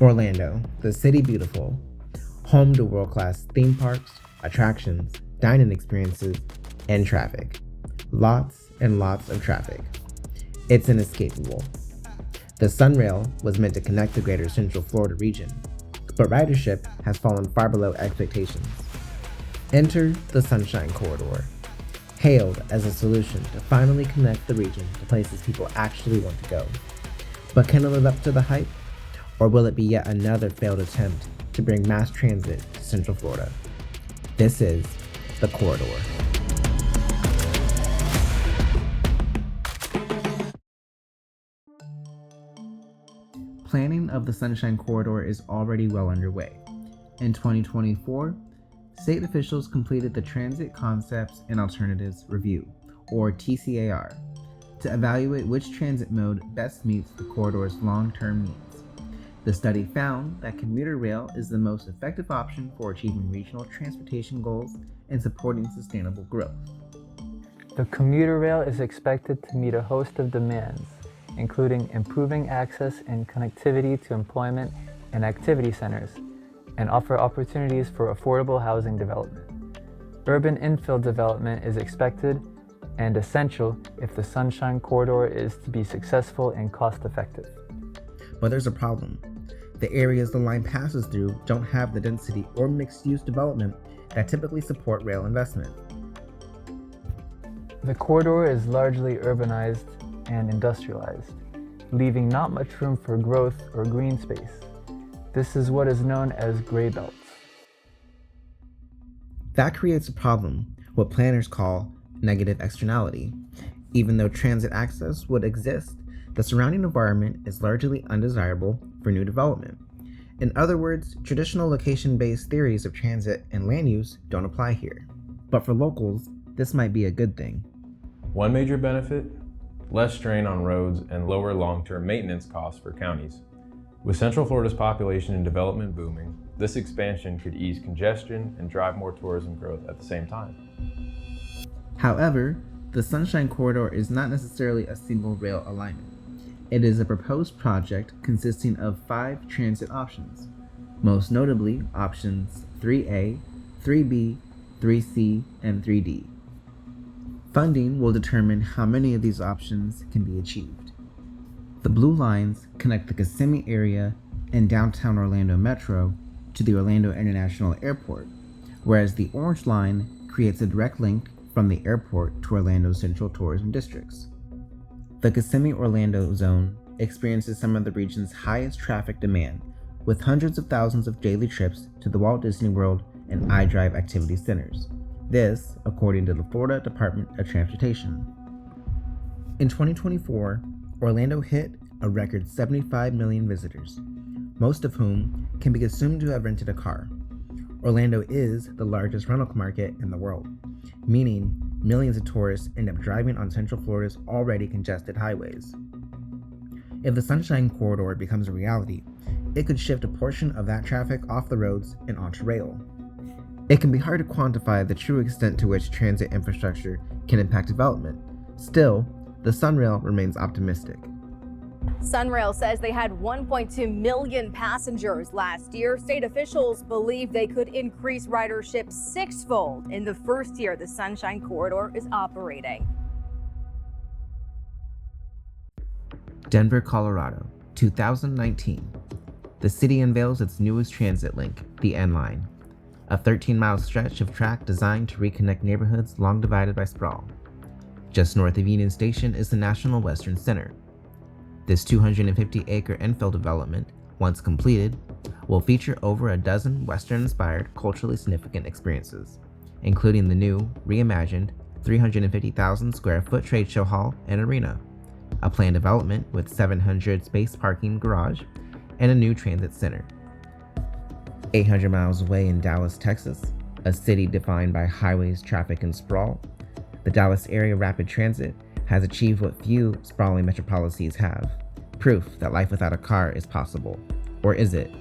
Orlando, the city beautiful, home to world-class theme parks, attractions, dining experiences, and traffic. Lots and lots of traffic. It's inescapable. The Sunrail was meant to connect the greater Central Florida region, but ridership has fallen far below expectations. Enter the Sunshine Corridor, hailed as a solution to finally connect the region to places people actually want to go. But can it live up to the hype? Or will it be yet another failed attempt to bring mass transit to Central Florida? This is the Corridor. Planning of the Sunshine Corridor is already well underway. In 2024, state officials completed the Transit Concepts and Alternatives Review, or TCAR, to evaluate which transit mode best meets the corridor's long-term needs. The study found that commuter rail is the most effective option for achieving regional transportation goals and supporting sustainable growth. The commuter rail is expected to meet a host of demands, including improving access and connectivity to employment and activity centers, and offer opportunities for affordable housing development. Urban infill development is expected and essential if the Sunshine Corridor is to be successful and cost-effective. But there's a problem. The areas the line passes through don't have the density or mixed-use development that typically support rail investment. The corridor is largely urbanized and industrialized, leaving not much room for growth or green space. This is what is known as gray belts. That creates a problem, what planners call negative externality. Even though transit access would exist, the surrounding environment is largely undesirable for new development. In other words, traditional location-based theories of transit and land use don't apply here. But for locals, this might be a good thing. One major benefit: less strain on roads and lower long-term maintenance costs for counties. With Central Florida's population and development booming, this expansion could ease congestion and drive more tourism growth at the same time. However, the Sunshine Corridor is not necessarily a single rail alignment. It is a proposed project consisting of 5 transit options, most notably options 3A, 3B, 3C, and 3D. Funding will determine how many of these options can be achieved. The blue lines connect the Kissimmee area and downtown Orlando Metro to the Orlando International Airport, whereas the orange line creates a direct link from the airport to Orlando's central tourism districts. The Kissimmee-Orlando zone experiences some of the region's highest traffic demand, with hundreds of thousands of daily trips to the Walt Disney World and iDrive activity centers. This, according to the Florida Department of Transportation. In 2024, Orlando hit a record 75 million visitors, most of whom can be assumed to have rented a car. Orlando is the largest rental market in the world, meaning millions of tourists end up driving on Central Florida's already congested highways. If the Sunshine Corridor becomes a reality, it could shift a portion of that traffic off the roads and onto rail. It can be hard to quantify the true extent to which transit infrastructure can impact development. Still, the Sunrail remains optimistic. Sunrail says they had 1.2 million passengers last year. State officials believe they could increase ridership 6-fold in the first year the Sunshine Corridor is operating. Denver, Colorado, 2019. The city unveils its newest transit link, the N Line, a 13-mile stretch of track designed to reconnect neighborhoods long divided by sprawl. Just north of Union Station is the National Western Center. This 250-acre infill development, once completed, will feature over a dozen Western-inspired, culturally significant experiences, including the new, reimagined 350,000-square-foot trade show hall and arena, a planned development with 700-space parking garage, and a new transit center. 800 miles away in Dallas, Texas, a city defined by highways, traffic, and sprawl, the Dallas Area Rapid Transit has achieved what few sprawling metropolises have: proof that life without a car is possible. Or is it?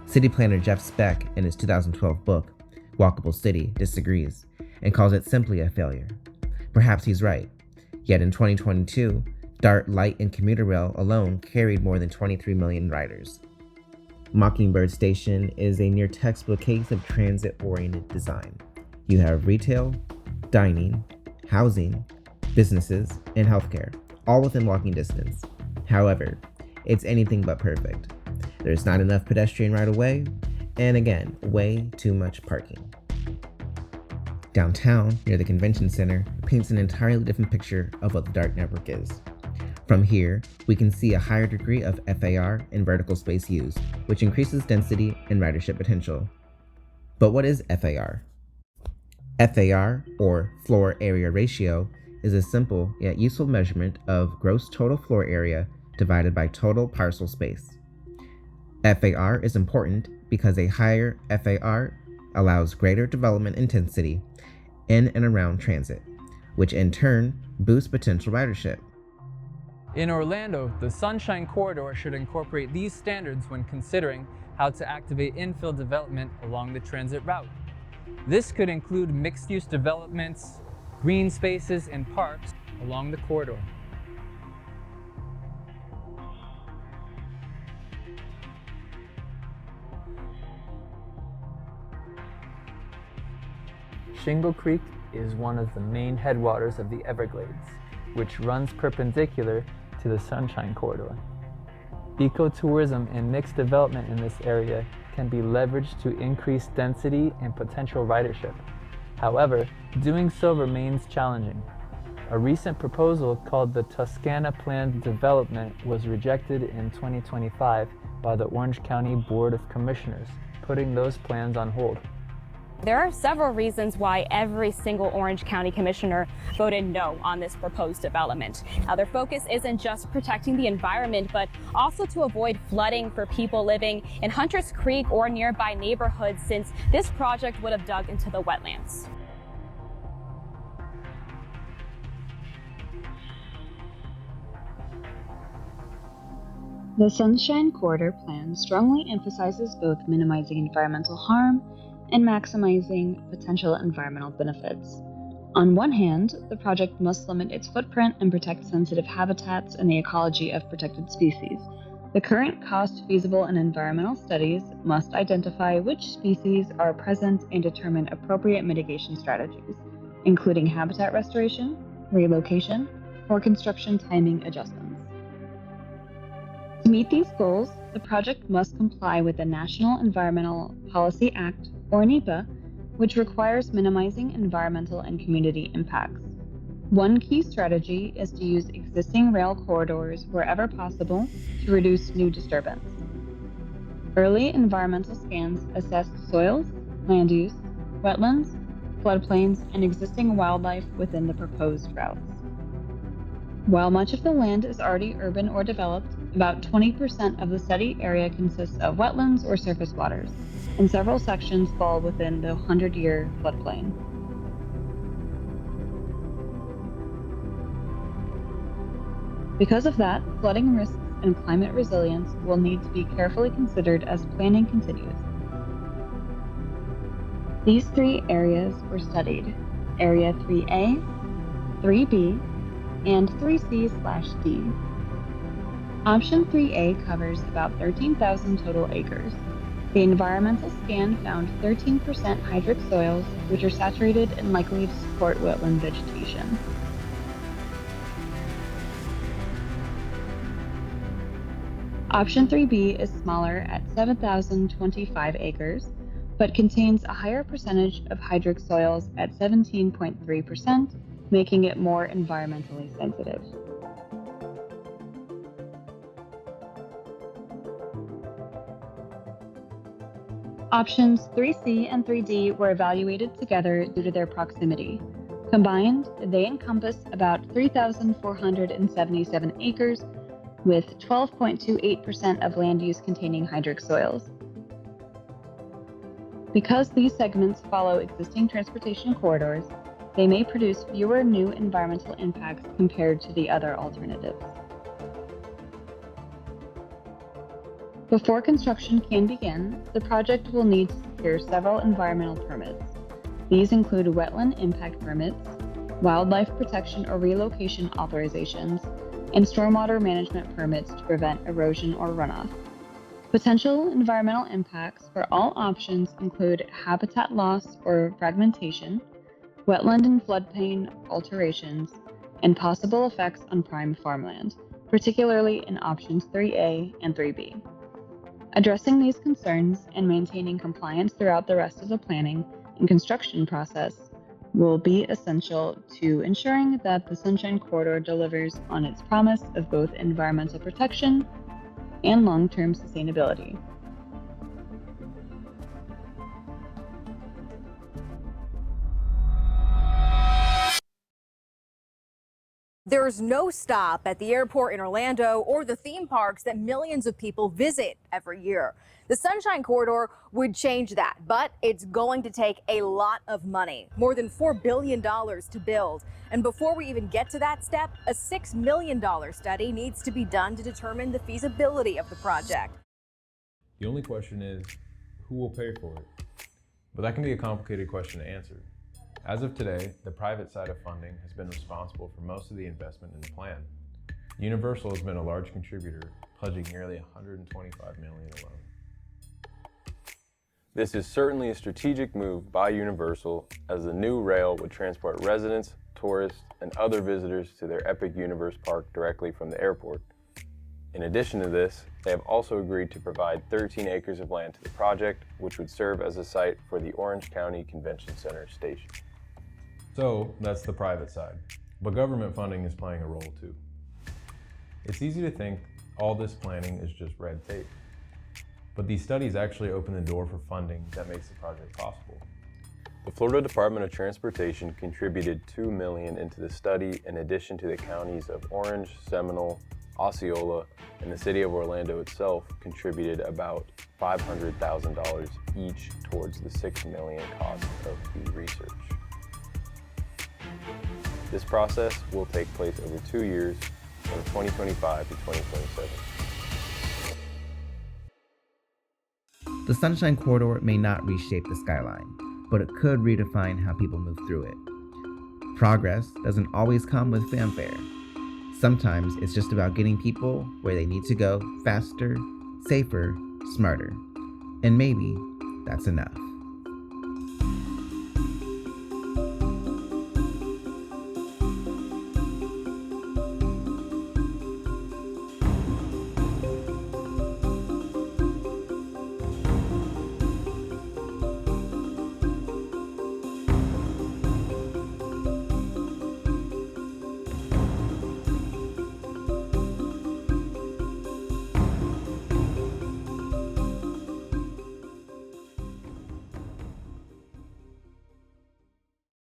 City planner Jeff Speck, in his 2012 book, Walkable City, disagrees and calls it simply a failure. Perhaps he's right. Yet in 2022, DART light and commuter rail alone carried more than 23 million riders. Mockingbird Station is a near textbook case of transit-oriented design. You have retail, dining, housing, businesses, and healthcare, all within walking distance. However, it's anything but perfect. There's not enough pedestrian right-of-way, and again, way too much parking. Downtown, near the convention center, paints an entirely different picture of what the DART network is. From here, we can see a higher degree of FAR and vertical space used, which increases density and ridership potential. But what is FAR? FAR, or floor area ratio, is a simple yet useful measurement of gross total floor area divided by total parcel space. FAR is important because a higher FAR allows greater development intensity in and around transit, which in turn boosts potential ridership. In Orlando, the Sunshine Corridor should incorporate these standards when considering how to activate infill development along the transit route. This could include mixed-use developments, green spaces, and parks along the corridor. Shingle Creek is one of the main headwaters of the Everglades, which runs perpendicular to the Sunshine Corridor. Ecotourism and mixed development in this area can be leveraged to increase density and potential ridership. However, doing so remains challenging. A recent proposal called the Toscana Planned Development was rejected in 2025 by the Orange County Board of Commissioners, putting those plans on hold. There are several reasons why every single Orange County commissioner voted no on this proposed development. Now, their focus isn't just protecting the environment, but also to avoid flooding for people living in Hunters Creek or nearby neighborhoods, since this project would have dug into the wetlands. The Sunshine Corridor plan strongly emphasizes both minimizing environmental harm and maximizing potential environmental benefits. On one hand, the project must limit its footprint and protect sensitive habitats and the ecology of protected species. The current cost-feasible and environmental studies must identify which species are present and determine appropriate mitigation strategies, including habitat restoration, relocation, or construction timing adjustments. To meet these goals, the project must comply with the National Environmental Policy Act, or NEPA, which requires minimizing environmental and community impacts. One key strategy is to use existing rail corridors wherever possible to reduce new disturbance. Early environmental scans assessed soils, land use, wetlands, floodplains, and existing wildlife within the proposed routes. While much of the land is already urban or developed, about 20% of the study area consists of wetlands or surface waters, and several sections fall within the 100-year floodplain. Because of that, flooding risks and climate resilience will need to be carefully considered as planning continues. These three areas were studied: Area 3A, 3B, and 3C/D. Option 3A covers about 13,000 total acres. The environmental scan found 13% hydric soils, which are saturated and likely to support wetland vegetation. Option 3B is smaller at 7,025 acres, but contains a higher percentage of hydric soils at 17.3%, making it more environmentally sensitive. Options 3C and 3D were evaluated together due to their proximity. Combined, they encompass about 3,477 acres, with 12.28% of land use containing hydric soils. Because these segments follow existing transportation corridors, they may produce fewer new environmental impacts compared to the other alternatives. Before construction can begin, the project will need to secure several environmental permits. These include wetland impact permits, wildlife protection or relocation authorizations, and stormwater management permits to prevent erosion or runoff. Potential environmental impacts for all options include habitat loss or fragmentation, wetland and floodplain alterations, and possible effects on prime farmland, particularly in options 3A and 3B. Addressing these concerns and maintaining compliance throughout the rest of the planning and construction process will be essential to ensuring that the Sunshine Corridor delivers on its promise of both environmental protection and long-term sustainability. There's no stop at the airport in Orlando or the theme parks that millions of people visit every year. The Sunshine Corridor would change that, but it's going to take a lot of money, more than $4 billion to build. And before we even get to that step, a $6 million study needs to be done to determine the feasibility of the project. The only question is, who will pay for it? But that can be a complicated question to answer. As of today, the private side of funding has been responsible for most of the investment in the plan. Universal has been a large contributor, pledging nearly $125 million alone. This is certainly a strategic move by Universal, as the new rail would transport residents, tourists, and other visitors to their Epic Universe Park directly from the airport. In addition to this, they have also agreed to provide 13 acres of land to the project, which would serve as a site for the Orange County Convention Center station. So that's the private side, but government funding is playing a role too. It's easy to think all this planning is just red tape, but these studies actually open the door for funding that makes the project possible. The Florida Department of Transportation contributed $2 million into the study, in addition to the counties of Orange, Seminole, Osceola, and the city of Orlando itself contributed about $500,000 each towards the $6 million cost of the research. This process will take place over 2 years, from 2025 to 2027. The Sunshine Corridor may not reshape the skyline, but it could redefine how people move through it. Progress doesn't always come with fanfare. Sometimes it's just about getting people where they need to go faster, safer, smarter. And maybe that's enough.